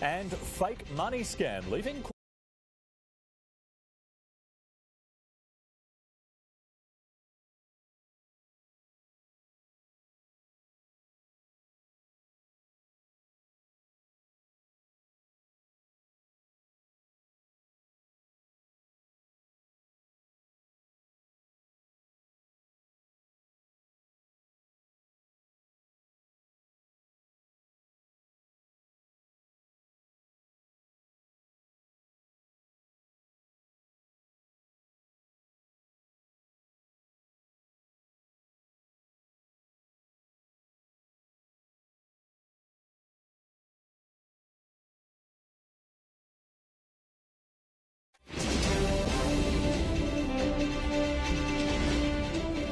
And fake money scam leaving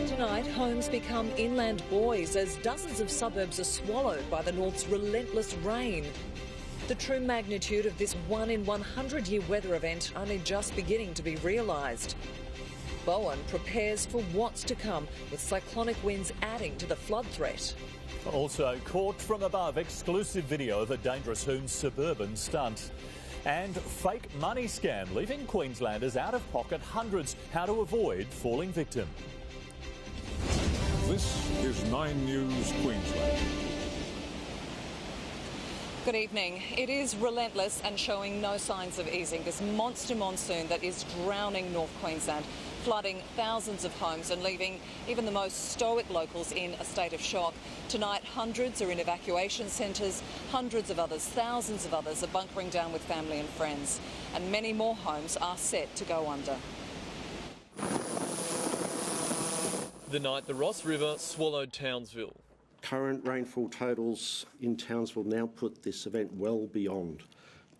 Tonight, homes become inland buoys as dozens of suburbs are swallowed by the north's relentless rain. The true magnitude of this 1-in-100-year weather event only just beginning to be realised. Bowen prepares for what's to come, with cyclonic winds adding to the flood threat. Also, caught from above, exclusive video of a dangerous Humes suburban stunt. And fake money scam leaving Queenslanders out of pocket hundreds. How to avoid falling victim. This is 9 News Queensland. Good evening. It is relentless and showing no signs of easing. This monster monsoon that is drowning North Queensland, flooding thousands of homes and leaving even the most stoic locals in a state of shock. Tonight, hundreds are in evacuation centres, hundreds of others, thousands of others are bunkering down with family and friends, and many more homes are set to go under. The night the Ross River swallowed Townsville. Current rainfall totals in Townsville now put this event well beyond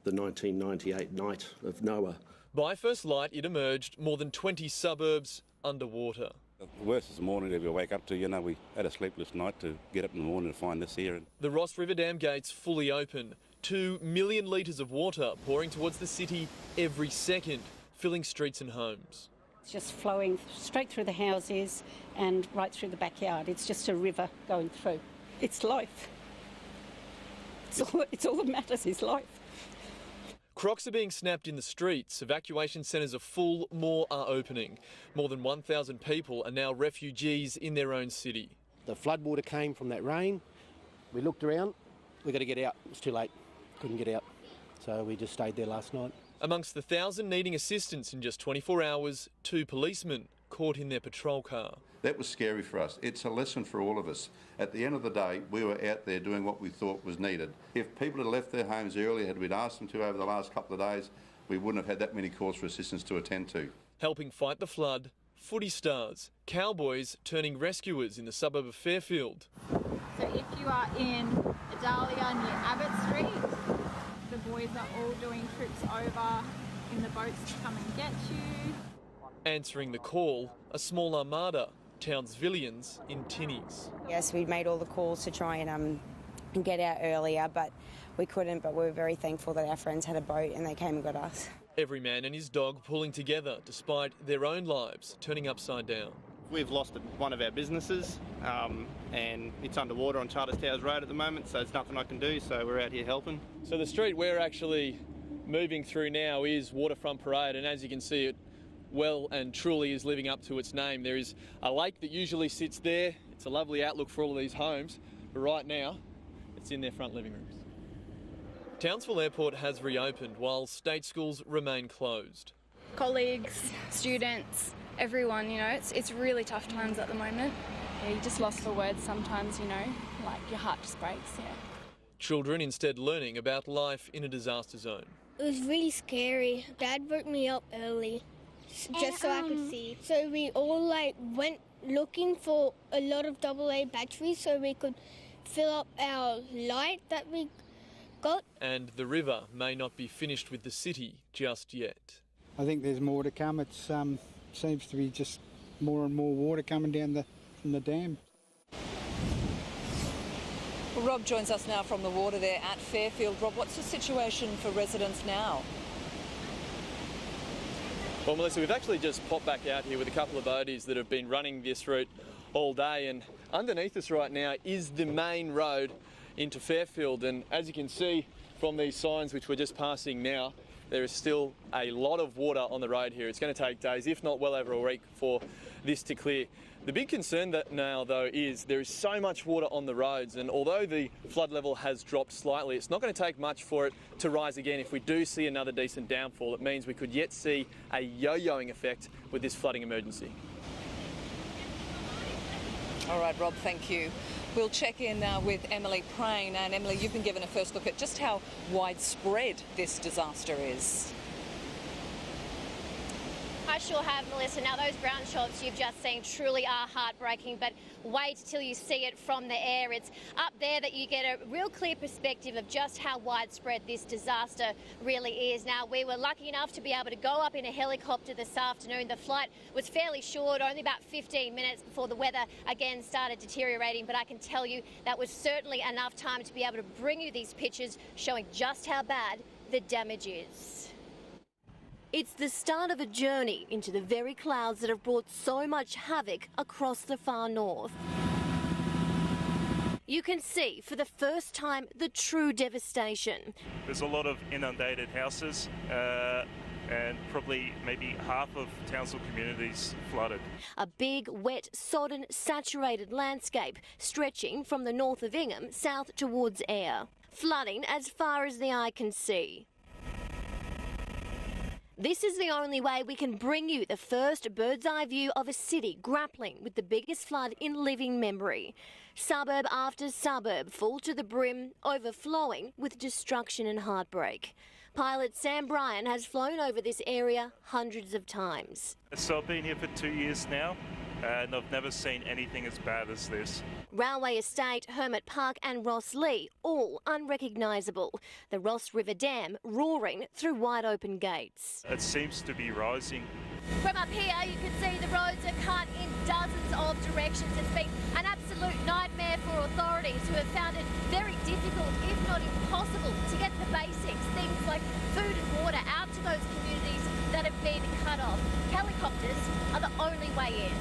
the 1998 night of Noah. By first light, it emerged more than 20 suburbs underwater. The worst is the morning that we wake up to. We had a sleepless night to get up in the morning to find this here. The Ross River dam gates fully open. 2 million litres of water pouring towards the city every second, filling streets and homes. It's just flowing straight through the houses and right through the backyard. It's just a river going through. It's life. It's all that matters is life. Crocs are being snapped in the streets. Evacuation centres are full, more are opening. More than 1,000 people are now refugees in their own city. The floodwater came from that rain. We looked around. We've got to get out. It's too late. Couldn't get out. So we just stayed there last night. Amongst the 1,000 needing assistance in just 24 hours, 2 policemen caught in their patrol car. That was scary for us. It's a lesson for all of us. At the end of the day, we were out there doing what we thought was needed. If people had left their homes earlier, had we asked them to over the last couple of days, we wouldn't have had that many calls for assistance to attend to. Helping fight the flood, footy stars, cowboys turning rescuers in the suburb of Fairfield. So if you are in Adalia near Abbott Street, the boys are all doing trips over in the boats to come and get you. Answering the call, a small armada, Townsvillians in tinnies. Yes, we made all the calls to try and get out earlier, but we couldn't. But we were very thankful that our friends had a boat and they came and got us. Every man and his dog pulling together despite their own lives turning upside down. We've lost one of our businesses and it's underwater on Charters Towers Road at the moment, so there's nothing I can do, so we're out here helping. So the street we're actually moving through now is Waterfront Parade, and as you can see, it well and truly is living up to its name. There is a lake that usually sits there. It's a lovely outlook for all of these homes, but right now it's in their front living rooms. Townsville Airport has reopened while state schools remain closed. Colleagues, students, everyone, it's really tough times at the moment. Yeah, you're just lost for words sometimes, like your heart just breaks, yeah. Children instead learning about life in a disaster zone. It was really scary. Dad woke me up early just so I could see. So we all went looking for a lot of AA batteries so we could fill up our light that we got. And the river may not be finished with the city just yet. I think there's more to come. It seems to be just more and more water coming down from the dam. Well, Rob joins us now from the water there at Fairfield. Rob, what's the situation for residents now? Well, Melissa, we've actually just popped back out here with a couple of boaties that have been running this route all day, and underneath us right now is the main road into Fairfield, and as you can see, from these signs which we're just passing now, there is still a lot of water on the road here. It's going to take days, if not well over a week, for this to clear. The big concern now, though, is there is so much water on the roads, and although the flood level has dropped slightly, it's not going to take much for it to rise again. If we do see another decent downfall, it means we could yet see a yo-yoing effect with this flooding emergency. All right, Rob, thank you. We'll check in now with Emily Prain. And Emily, you've been given a first look at just how widespread this disaster is. I sure have, Melissa. Now, those ground shots you've just seen truly are heartbreaking, but wait till you see it from the air. It's up there that you get a real clear perspective of just how widespread this disaster really is. Now, we were lucky enough to be able to go up in a helicopter this afternoon. The flight was fairly short, only about 15 minutes before the weather again started deteriorating, but I can tell you that was certainly enough time to be able to bring you these pictures showing just how bad the damage is. It's the start of a journey into the very clouds that have brought so much havoc across the far north. You can see for the first time the true devastation. There's a lot of inundated houses and probably maybe half of Townsville communities flooded. A big, wet, sodden, saturated landscape stretching from the north of Ingham south towards Ayr. Flooding as far as the eye can see. This is the only way we can bring you the first bird's eye view of a city grappling with the biggest flood in living memory. Suburb after suburb full to the brim, overflowing with destruction and heartbreak. Pilot Sam Bryan has flown over this area hundreds of times. So I've been here for 2 years now, and I've never seen anything as bad as this. Railway Estate, Hermit Park and Ross Lee, all unrecognisable. The Ross River Dam roaring through wide open gates. It seems to be rising. From up here you can see the roads are cut in dozens of directions. It's been an absolute nightmare for authorities who have found it very difficult, if not impossible, to get the basics, things like food and water, out to those communities that have been cut off. Helicopters are the only way in.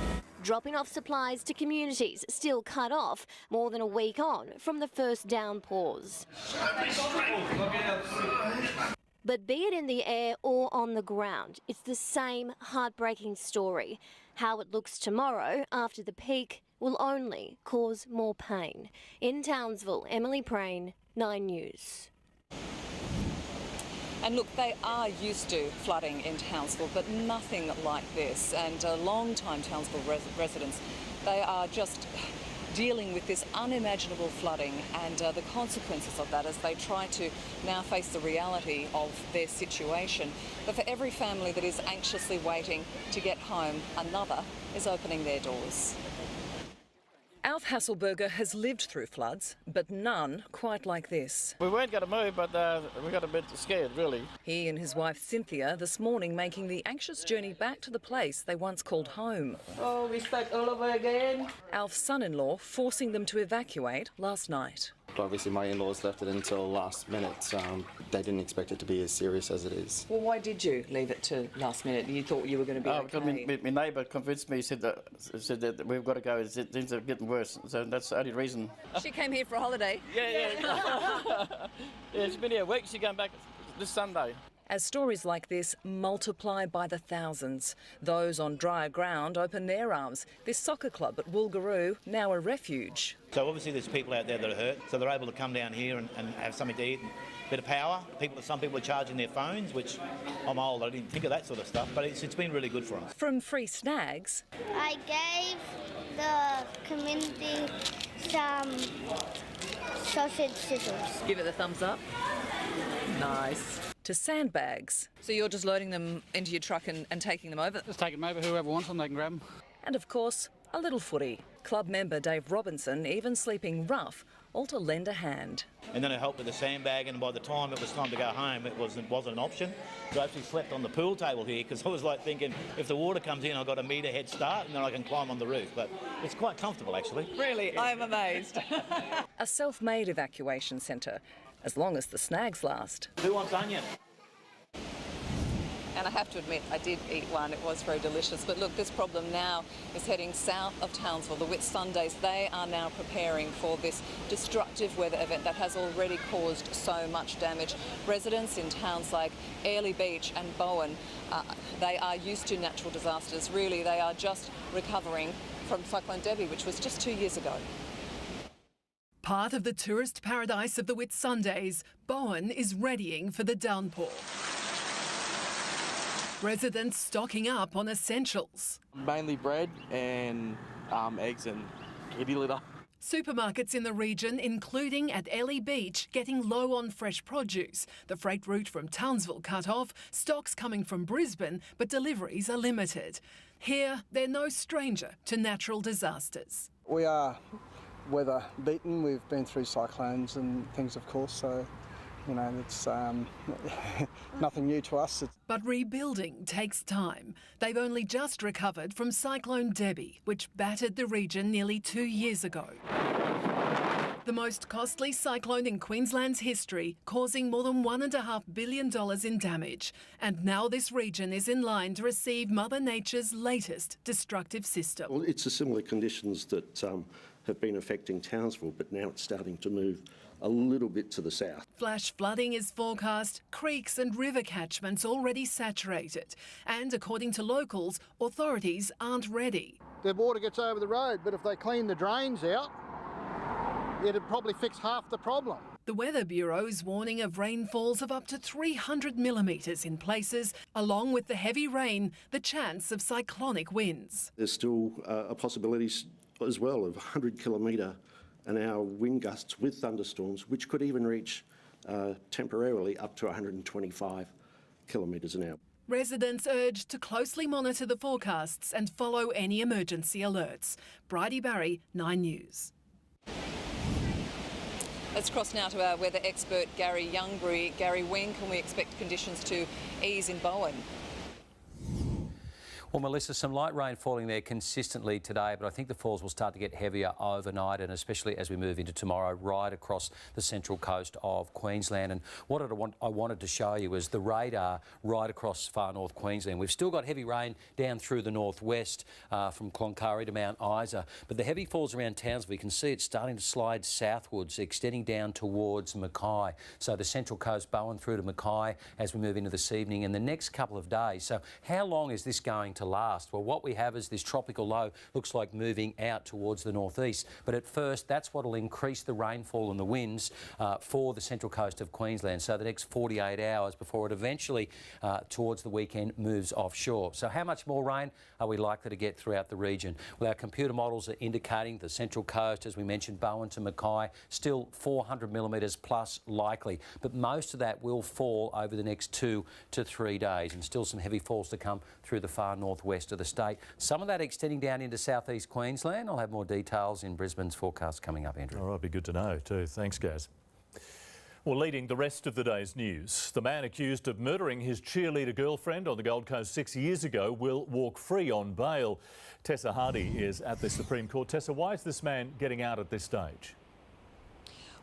Dropping off supplies to communities still cut off more than a week on from the first downpours. But be it in the air or on the ground, it's the same heartbreaking story. How it looks tomorrow after the peak will only cause more pain. In Townsville, Emily Prain, 9 News. And look, they are used to flooding in Townsville, but nothing like this. And long-time Townsville residents, they are just dealing with this unimaginable flooding and the consequences of that as they try to now face the reality of their situation. But for every family that is anxiously waiting to get home, another is opening their doors. Alf Hasselberger has lived through floods, but none quite like this. We weren't going to move, but we got a bit scared, really. He and his wife Cynthia this morning making the anxious journey back to the place they once called home. Oh, we start all over again. Alf's son-in-law forcing them to evacuate last night. Obviously, my in-laws left it until last minute. They didn't expect it to be as serious as it is. Well, why did you leave it to last minute? You thought you were going to be okay? Because my neighbour convinced me, said that we've got to go. Things are getting worse, so that's the only reason. She came here for a holiday. Yeah. Yeah, she's been here a week. She's going back this Sunday. As stories like this multiply by the thousands, those on drier ground open their arms. This soccer club at Woolgaroo, now a refuge. So obviously there's people out there that are hurt, so they're able to come down here and have something to eat, a bit of power. Some people are charging their phones, which I'm old, I didn't think of that sort of stuff, but it's been really good for them. From free snags. I gave the community some sausage sizzles. Give it the thumbs up. Nice. To sandbags. So you're just loading them into your truck and taking them over? Just take them over, whoever wants them, they can grab them. And of course, a little footy. Club member Dave Robinson even sleeping rough, all to lend a hand. And then I helped with the sandbag, and by the time it was time to go home, it wasn't an option. So I actually slept on the pool table here because I was like thinking, if the water comes in, I've got a metre head start and then I can climb on the roof. But it's quite comfortable, actually. Really? Yeah. I'm amazed. A self-made evacuation centre, as long as the snags last. Who wants onion? and I have to admit I did eat one. It was very delicious. But look, this problem now is heading south of Townsville. The Whitsundays, they are now preparing for this destructive weather event that has already caused so much damage. Residents in towns like Airlie Beach and Bowen, they are used to natural disasters. Really, they are just recovering from Cyclone Debbie, which was just 2 years ago. Part of the tourist paradise of the Whitsundays, Bowen is readying for the downpour. Residents stocking up on essentials. Mainly bread and eggs and kitty litter. Supermarkets in the region, including at Airlie Beach, getting low on fresh produce. The freight route from Townsville cut off, stocks coming from Brisbane, but deliveries are limited. Here, they're no stranger to natural disasters. We are weather beaten. We've been through cyclones and things, of course, so, you know, it's nothing new to us. But rebuilding takes time. They've only just recovered from Cyclone Debbie, which battered the region nearly 2 years ago. The most costly cyclone in Queensland's history, causing more than $1.5 billion in damage. And now this region is in line to receive Mother Nature's latest destructive system. Well, it's the similar conditions that have been affecting Townsville, but now it's starting to move a little bit to the south. Flash flooding is forecast, creeks and river catchments already saturated. And according to locals, authorities aren't ready. The water gets over the road, but if they clean the drains out, it'd probably fix half the problem. The Weather Bureau is warning of rainfalls of up to 300 millimetres in places. Along with the heavy rain, the chance of cyclonic winds. There's still a possibility as well of 100-kilometre-an-hour wind gusts with thunderstorms, which could even reach temporarily up to 125 kilometres an hour. Residents urged to closely monitor the forecasts and follow any emergency alerts. Bridie Barry, 9 News. Let's cross now to our weather expert, Gary Youngbury. Gary, when can we expect conditions to ease in Bowen? Well, Melissa, some light rain falling there consistently today, but I think the falls will start to get heavier overnight, and especially as we move into tomorrow, right across the central coast of Queensland. And what I wanted to show you is the radar right across far north Queensland. We've still got heavy rain down through the northwest from Cloncurry to Mount Isa, but the heavy falls around Townsville, you can see it's starting to slide southwards, extending down towards Mackay. So the central coast, Bowen through to Mackay as we move into this evening and the next couple of days. So how long is this going to last? Well, what we have is this tropical low looks like moving out towards the northeast, but at first that's what will increase the rainfall and the winds for the central coast of Queensland. So the next 48 hours before it eventually towards the weekend moves offshore. So how much more rain are we likely to get throughout the region? Well, our computer models are indicating the central coast, as we mentioned, Bowen to Mackay, still 400 millimetres plus likely, but most of that will fall over the next 2 to 3 days, and still some heavy falls to come through the far northwest of the state. Some of that extending down into southeast Queensland. I'll have more details in Brisbane's forecast coming up, Andrew. All right, be good to know too. Thanks, Gaz. Well, leading the rest of the day's news, the man accused of murdering his cheerleader girlfriend on the Gold Coast 6 years ago will walk free on bail. Tessa Hardy is at the Supreme Court. Tessa, why is this man getting out at this stage?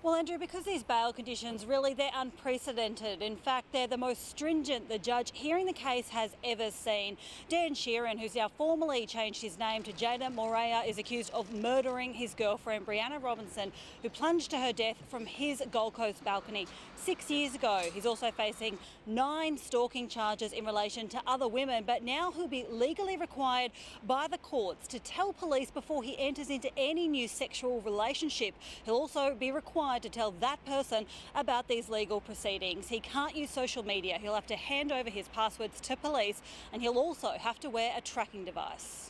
Well, Andrew, because these bail conditions, really, they're unprecedented. In fact, they're the most stringent the judge hearing the case has ever seen. Dan Sheeran, who's now formally changed his name to Jada Morea, is accused of murdering his girlfriend, Brianna Robinson, who plunged to her death from his Gold Coast balcony 6 years ago. He's also facing 9 stalking charges in relation to other women, but now he'll be legally required by the courts to tell police before he enters into any new sexual relationship. He'll also be required to tell that person about these legal proceedings. He can't use social media. He'll have to hand over his passwords to police, and he'll also have to wear a tracking device.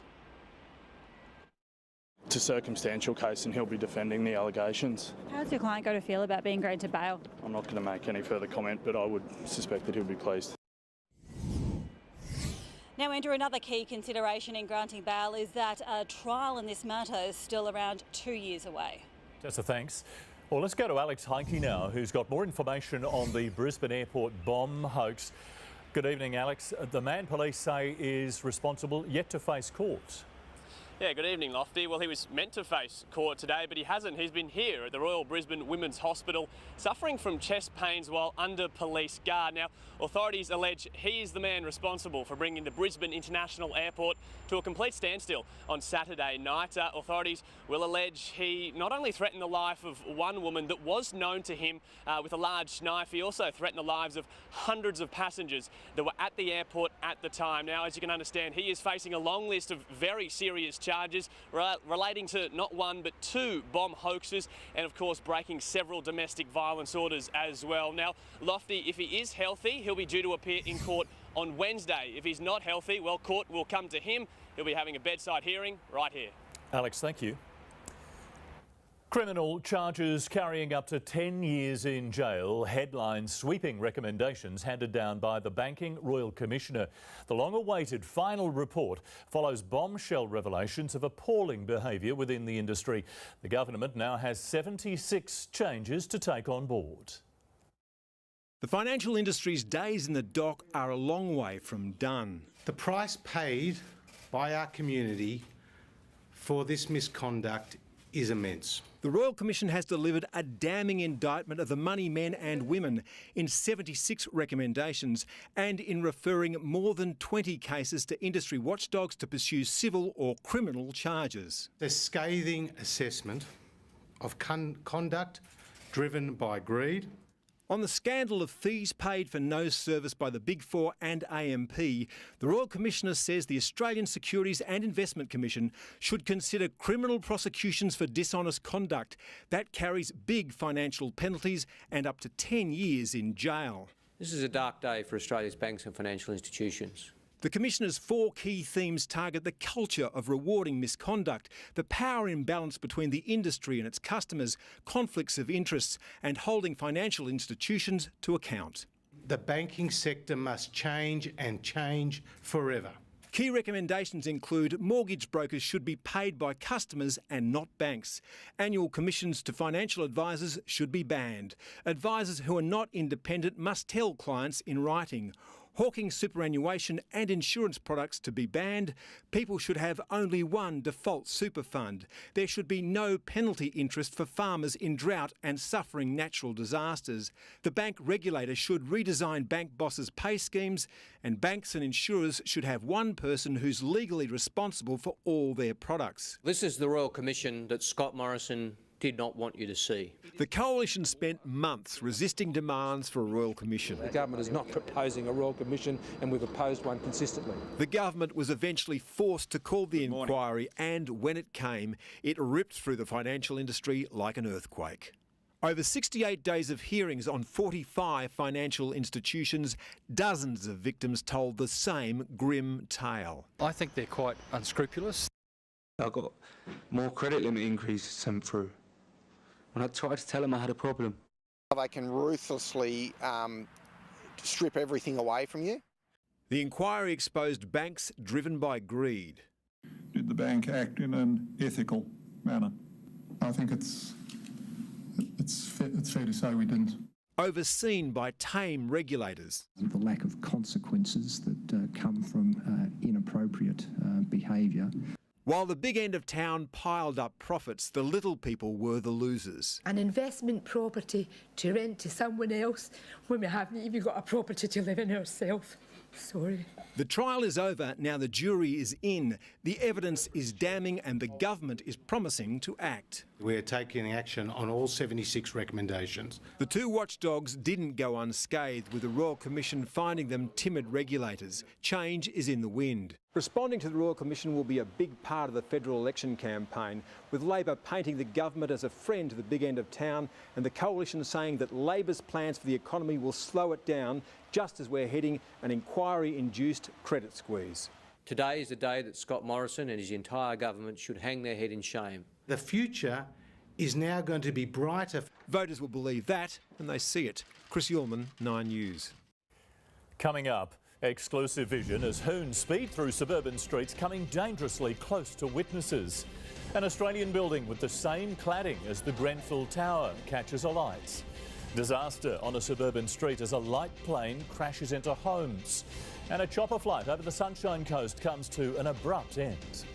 It's a circumstantial case and he'll be defending the allegations. How's your client going to feel about being granted bail? I'm not going to make any further comment, but I would suspect that he'll be pleased. Now, Andrew, another key consideration in granting bail is that a trial in this matter is still around 2 years away. Tessa, thanks. Well, let's go to Alex Heinke now, who's got more information on the Brisbane airport bomb hoax. Good evening, Alex. The man police say is responsible yet to face court. Yeah, good evening, Lofty. Well, he was meant to face court today, but he hasn't. He's been here at the Royal Brisbane Women's Hospital, suffering from chest pains while under police guard. Now, authorities allege he is the man responsible for bringing the Brisbane International Airport to a complete standstill on Saturday night. Authorities will allege he not only threatened the life of one woman that was known to him with a large knife, he also threatened the lives of hundreds of passengers that were at the airport at the time. Now, as you can understand, he is facing a long list of very serious charges relating to not one but two bomb hoaxes and, of course, breaking several domestic violence orders as well. Now, Lofty, if he is healthy, he'll be due to appear in court on Wednesday. If he's not healthy, well, court will come to him. He'll be having a bedside hearing right here. Alex, thank you. Criminal charges carrying up to 10 years in jail, headline sweeping recommendations handed down by the Banking Royal Commissioner. The long-awaited final report follows bombshell revelations of appalling behaviour within the industry. The government now has 76 changes to take on board. The financial industry's days in the dock are a long way from done. The price paid by our community for this misconduct is immense. The Royal Commission has delivered a damning indictment of the money men and women in 76 recommendations and in referring more than 20 cases to industry watchdogs to pursue civil or criminal charges. The scathing assessment of conduct driven by greed. On the scandal of fees paid for no service by the Big Four and AMP, the Royal Commissioner says the Australian Securities and Investment Commission should consider criminal prosecutions for dishonest conduct. That carries big financial penalties and up to 10 years in jail. This is a dark day for Australia's banks and financial institutions. The Commissioner's 4 key themes target the culture of rewarding misconduct, the power imbalance between the industry and its customers, conflicts of interests, and holding financial institutions to account. The banking sector must change and change forever. Key recommendations include mortgage brokers should be paid by customers and not banks. Annual commissions to financial advisors should be banned. Advisors who are not independent must tell clients in writing. Hawking superannuation and insurance products to be banned. People should have only one default super fund. There should be no penalty interest for farmers in drought and suffering natural disasters. The bank regulator should redesign bank bosses' pay schemes, and banks and insurers should have one person who's legally responsible for all their products. This is the Royal Commission that Scott Morrison did not want you to see. The Coalition spent months resisting demands for a Royal Commission. The government is not proposing a Royal Commission, and we've opposed one consistently. The government was eventually forced to call the inquiry, and when it came, it ripped through the financial industry like an earthquake. Over 68 days of hearings on 45 financial institutions, dozens of victims told the same grim tale. I think they're quite unscrupulous. I got more credit limit increases sent through. When I tried to tell them I had a problem. They can ruthlessly strip everything away from you. The inquiry exposed banks driven by greed. Did the bank act in an ethical manner? I think it's fair to say we didn't. Overseen by tame regulators. The lack of consequences that come from inappropriate behaviour. While the big end of town piled up profits, the little people were the losers. An investment property to rent to someone else when we haven't even got a property to live in ourselves. Sorry. The trial is over, now the jury is in. The evidence is damning and the government is promising to act. We're taking action on all 76 recommendations. The two watchdogs didn't go unscathed, with the Royal Commission finding them timid regulators. Change is in the wind. Responding to the Royal Commission will be a big part of the federal election campaign, with Labor painting the government as a friend to the big end of town and the Coalition saying that Labor's plans for the economy will slow it down just as we're heading an inquiry-induced credit squeeze. Today is the day that Scott Morrison and his entire government should hang their head in shame. The future is now going to be brighter. Voters will believe that when they see it. Chris Ullman, 9 News. Coming up, exclusive vision as hoons speed through suburban streets, coming dangerously close to witnesses. An Australian building with the same cladding as the Grenfell Tower catches alight. Disaster on a suburban street as a light plane crashes into homes. And a chopper flight over the Sunshine Coast comes to an abrupt end.